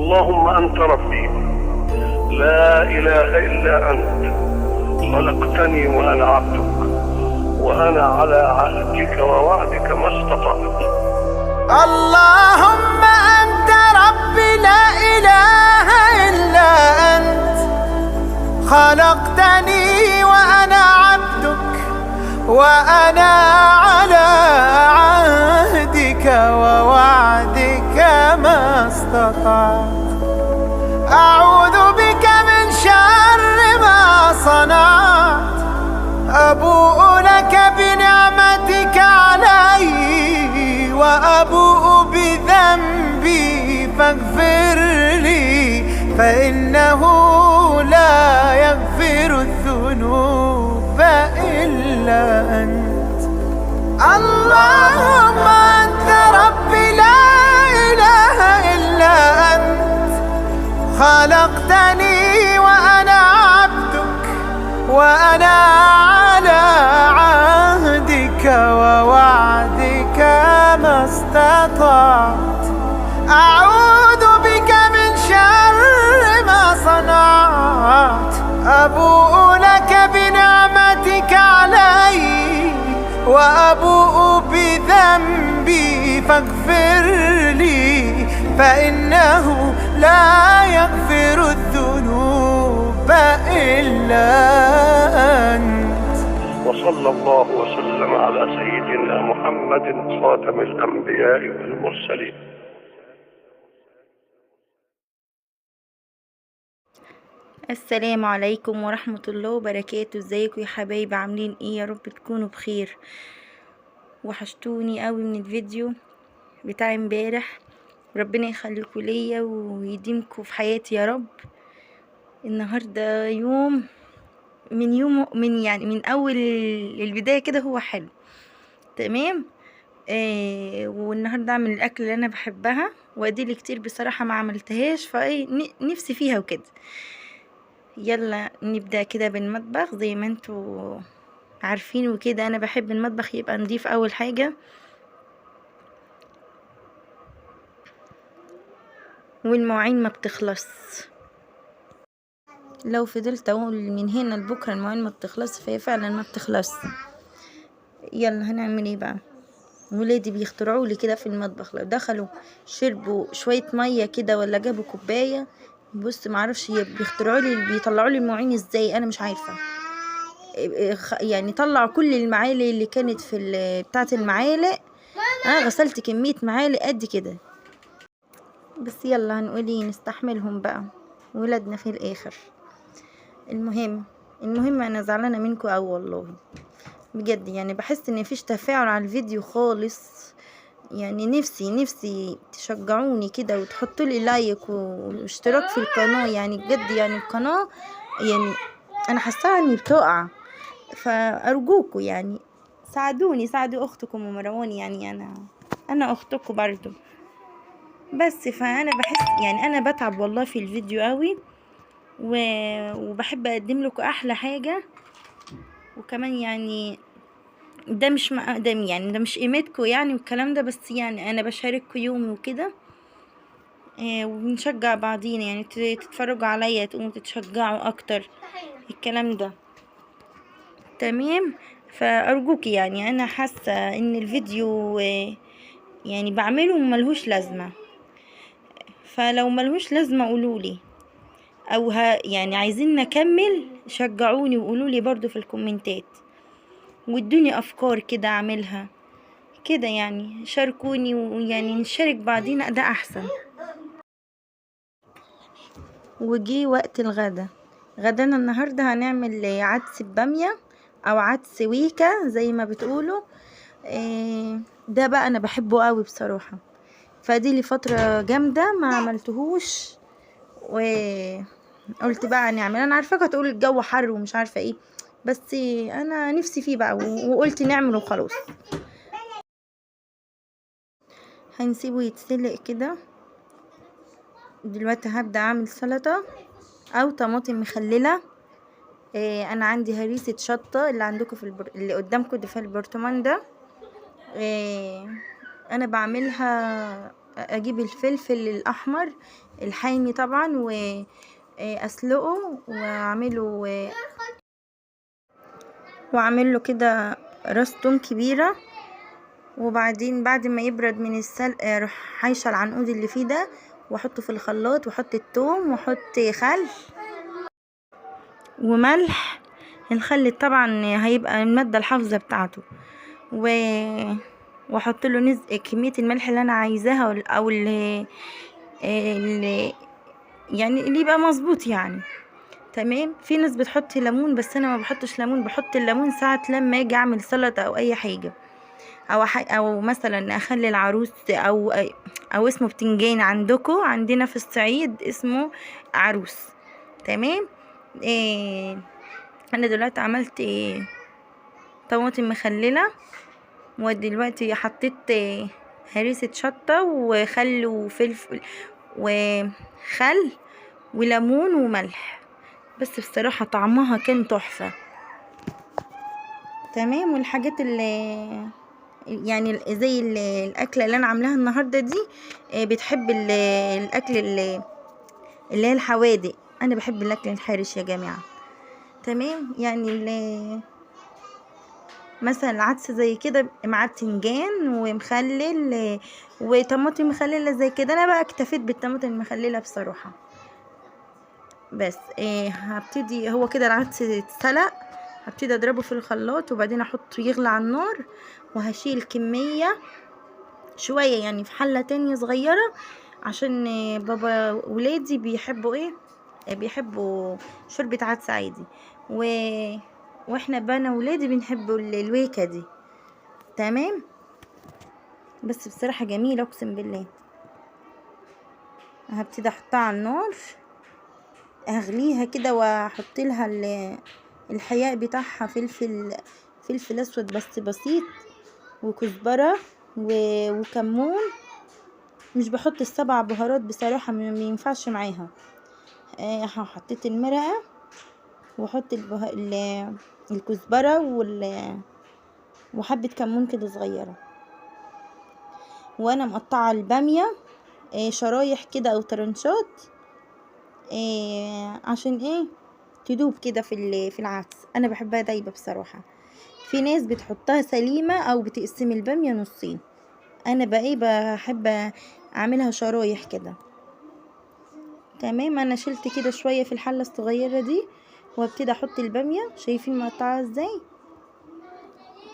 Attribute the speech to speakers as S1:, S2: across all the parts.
S1: اللهم أنت ربي لا إله إلا أنت، خلقتني وأنا عبدك، وأنا على عهدك ووعدك ما استطعت.
S2: اللهم أنت ربي لا إله إلا أنت، خلقتني وأنا عبدك، وأنا على عهدك ووعدك ما استطعت. أعوذ بك من شر ما صنعت، أبوء لك بنعمتك علي وأبوء بذنبي فاغفر لي، فإنه لا يغفر الذنوب إلا أنت. اللهم أنت ربي لا إله إلا أنت، خلقتني وأنا عبدك، وأنا على عهدك ووعدك ما استطعت. أعوذ بك من شر ما صنعت، أبوء لك بنعمتك علي وأبوء بذنبي فاغفر لي، فإنه لا يغفر الذنوب إلا أنت.
S1: وصلى الله وسلم على سيدنا محمد خاتم الأنبياء والمرسلين.
S3: السلام عليكم ورحمة الله وبركاته. ازيكم يا حبايبي؟ عاملين ايه؟ يا رب تكونوا بخير. وحشتوني قوي من الفيديو بتاع امبارح. ربنا يخليكم ليا ويديمكم في حياتي يا رب. النهارده يوم من اول البداية كده هو حلو تمام. والنهارده اعمل الاكل اللي انا بحبها، واديلي كتير بصراحة ما عملتهاش، فايه نفسي فيها وكده. يلا نبدأ كده بالمطبخ زي ما انتوا عارفين وكده. انا بحب المطبخ يبقى نضيف اول حاجة، والمواعين ما بتخلص. لو فضلت اقول من هنا لبكره المواعين ما بتخلص، فهي فعلا ما بتخلص. يلا هنعمل ايه بقى؟ ولادي بيخترعوا لي كده في المطبخ، لو دخلوا شربوا شويه ميه كده ولا جابوا كوبايه، بص معرفش بيخترعوا لي بيطلعوا لي المواعين ازاي، انا مش عارفه. يعني طلعوا كل المعالق اللي كانت في بتاعه المعالق. انا غسلت كميه معالق قد كده، بس يلا هنقول ايه، نستحملهم بقى، ولادنا في الاخر. المهم انا زعلانه منكم اوي والله بجد. يعني بحس ان مفيش تفاعل على الفيديو خالص. يعني نفسي تشجعوني كده وتحطوا لي لايك واشتراك في القناه. يعني بجد يعني القناه يعني انا حاساها اني بتقع، فارجوكوا يعني ساعدوني، ساعدوا اختكم ومروان. يعني انا اختكم برضو، بس فانا بحس يعني انا بتعب والله في الفيديو قوي، وبحب اقدم لكم احلى حاجه. وكمان يعني ده مش مقدم، يعني ده مش قيمتكم يعني والكلام ده، بس يعني انا بشارككم يومي وكده. وبنشجع بعضينا، يعني تتفرجوا عليا تقوموا تتشجعوا اكتر الكلام ده تمام. فارجوك يعني انا حاسه ان الفيديو يعني بعمله ملهوش لازمه، فلو ملهوش لازمه قولولي، او يعني عايزين نكمل شجعوني وقولولي برضو في الكومنتات، وادوني افكار كده اعملها كده. يعني شاركوني ويعني نشارك بعضينا، ده احسن. وجي وقت الغدا. غدانا النهارده هنعمل عدس بباميه او عدس ويكا زي ما بتقولوا. ده بقى انا بحبه قوي بصراحه، فدي لي فتره جامده ما عملتهوش، وقلت بقى نعمل. انا عارفاك هتقول الجو حر ومش عارفه ايه، بس انا نفسي فيه بقى وقلت نعمله وخلاص. هنسيبه يتسلق كده. دلوقتي هبدأ اعمل سلطة او طماطم مخللة. انا عندي هريسة شطة اللي عندكم اللي قدامكم ده في البرطمان ده. انا بعملها اجيب الفلفل الاحمر الحامي طبعا واسلقه واعمله كده راس توم كبيرة. وبعدين بعد ما يبرد من السلق اروح حايشه العنقود اللي فيه ده واحطه في الخلاط، واحط التوم واحط خل وملح. الخل طبعا هيبقى المادة الحافظة بتاعته، واحط له كمية الملح اللي انا عايزاها او اللي يعني اللي يبقى مظبوط يعني. تمام. في ناس بتحط ليمون بس انا ما بحطش ليمون، بحط الليمون ساعة لما اجي اعمل سلطة او اي حاجة، او مثلا اخلي العروس او اسمه بتنجان عندكم، عندنا في الصعيد اسمه عروس. تمام. انا دلوقتي عملت طماطم مخلله، ودلوقتي حطيت هريسه شطه وخل وفلفل وخل وليمون وملح، بس بصراحه طعمها كان تحفه. تمام. والحاجات اللي يعني زي الاكله اللي انا عاملاها النهارده دي بتحب الاكل اللي هي الحوادق. انا بحب الاكل الحارش يا جماعه. تمام. يعني مثلا العدس زي كده مع بتنجان ومخلل وطماطم مخلله زي كده. انا بقى اكتفيت بالطماطم المخلله بصراحه. بس هبتدي هو كده العدس اتسلق، هبتدي اضربه في الخلاط وبعدين احطه يغلي على النار، وهشيل كميه شويه يعني في حله تانية صغيره، عشان بابا ولادي بيحبوا بيحبوا شوربه عدس عادي، واحنا انا ولادي بنحبوا الويكه دي. تمام. بس بصراحه جميله اقسم بالله. هبتدي احطها على النار اغليها كده، واحط لها الحياء بتاعها فلفل اسود بس بسيط، وكزبره وكمون. مش بحط السبع بهارات بصراحه، ما ينفعش معاها. حطيت المرقه واحط الكزبره وحبه كمون كده صغيره. وانا مقطعه الباميه شرايح كده او طرنشات عشان تدوب كده في العدس. انا بحبها دايبه بصراحه. في ناس بتحطها سليمه او بتقسم الباميه نصين، انا بقى بحب اعملها شرايح كده. تمام. انا شلت كده شويه في الحله الصغيره دي، وابتدي احط الباميه. شايفين مقطعه ازاي؟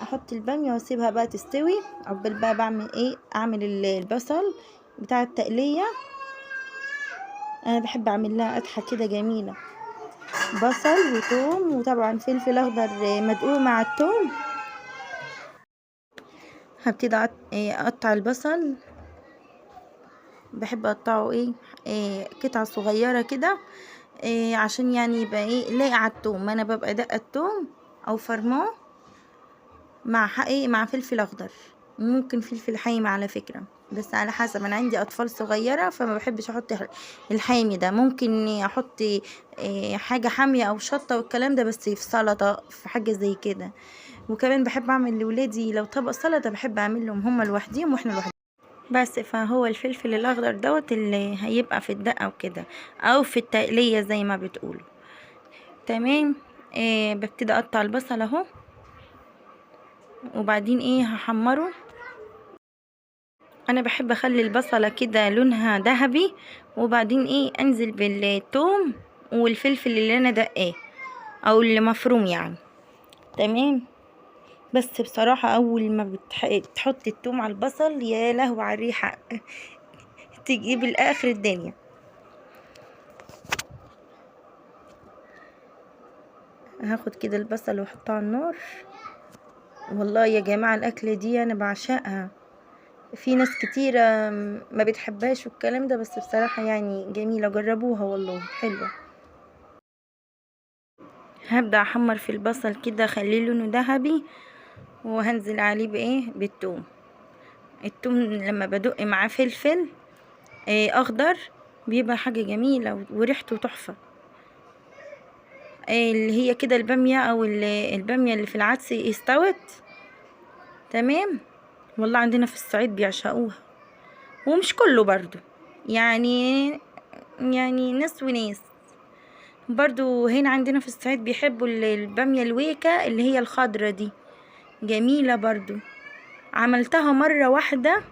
S3: احط الباميه واسيبها بقى تستوي. عقبال بقى بعمل اعمل البصل بتاع التقليه. انا بحب اعمل لها قطعه كده جميله، بصل وثوم وطبعا فلفل اخضر مدقوق مع الثوم. هبتدي اقطع البصل. بحب اقطعه قطع صغيره كده عشان يعني يبقى لايق على الثوم. انا ببقى دقه الثوم او فرماه مع مع فلفل اخضر، ممكن فلفل حامي على فكره، بس على حسب. انا عندي اطفال صغيره فما بحبش احط الحامي ده. ممكن احط حاجه حاميه او شطه والكلام ده، بس في سلطه في حاجه زي كده. وكمان بحب اعمل لاولادي لو طبق سلطه بحب اعمل لهم هما لوحديهم واحنا لوحدنا. بس فهو الفلفل الاخضر دوت اللي هيبقى في الدقه وكده او في التقليه زي ما بتقولوا. تمام. ببتدي اقطع البصل اهو، وبعدين هحمره. انا بحب اخلي البصله كده لونها ذهبي، وبعدين انزل بالثوم والفلفل اللي انا دقاه او اللي مفروم يعني. تمام. بس بصراحه اول ما بتحط الثوم على البصل يا لهو على الريحه تجيب الاخر الدنيا. هاخد كده البصل واحطه على النار. والله يا جماعه الاكله دي انا بعشقها. في ناس كتيرة ما بتحبهاش والكلام ده، بس بصراحة يعني جميلة، جربوها والله حلوة. هبدأ احمر في البصل كده اخليه لونه ذهبي، وهنزل عليه بالثوم. الثوم لما بدق معاه فلفل اخضر بيبقى حاجة جميلة وريحته تحفة. اللي هي كده البامية او البامية اللي في العدس استوت. تمام. والله عندنا في الصعيد بيعشقوها. ومش كله برضو، يعني ناس وناس. برضو هنا عندنا في الصعيد بيحبوا البامية الويكة اللي هي الخضرة دي، جميلة برضو. عملتها مرة واحدة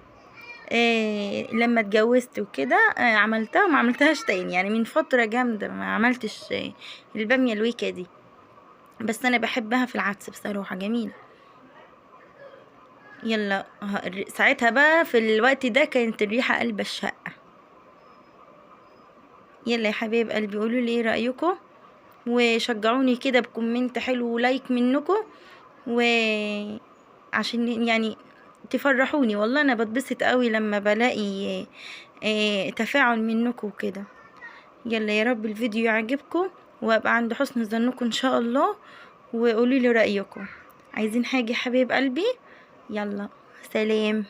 S3: لما اتجوزت وكده، عملتها وما عملتهاش تاني، يعني من فترة جامدة ما عملتش البامية الويكة دي، بس انا بحبها في العدس بصراحة، جميلة. يلا ساعتها بقى في الوقت ده كانت الريحة قلب الشقة. يلا يا حبايب قلبي، قولوا لي ايه رأيكم، وشجعوني كده بكومنت حلو ولايك منكم، وعشان يعني تفرحوني. والله انا بتبسط قوي لما بلاقي تفاعل منكم كده. يلا يا رب الفيديو يعجبكم، وابقى عند حسن ظنكم ان شاء الله، وقولوا لي رأيكم. عايزين حاجة يا حبايب قلبي؟ يلا سلام.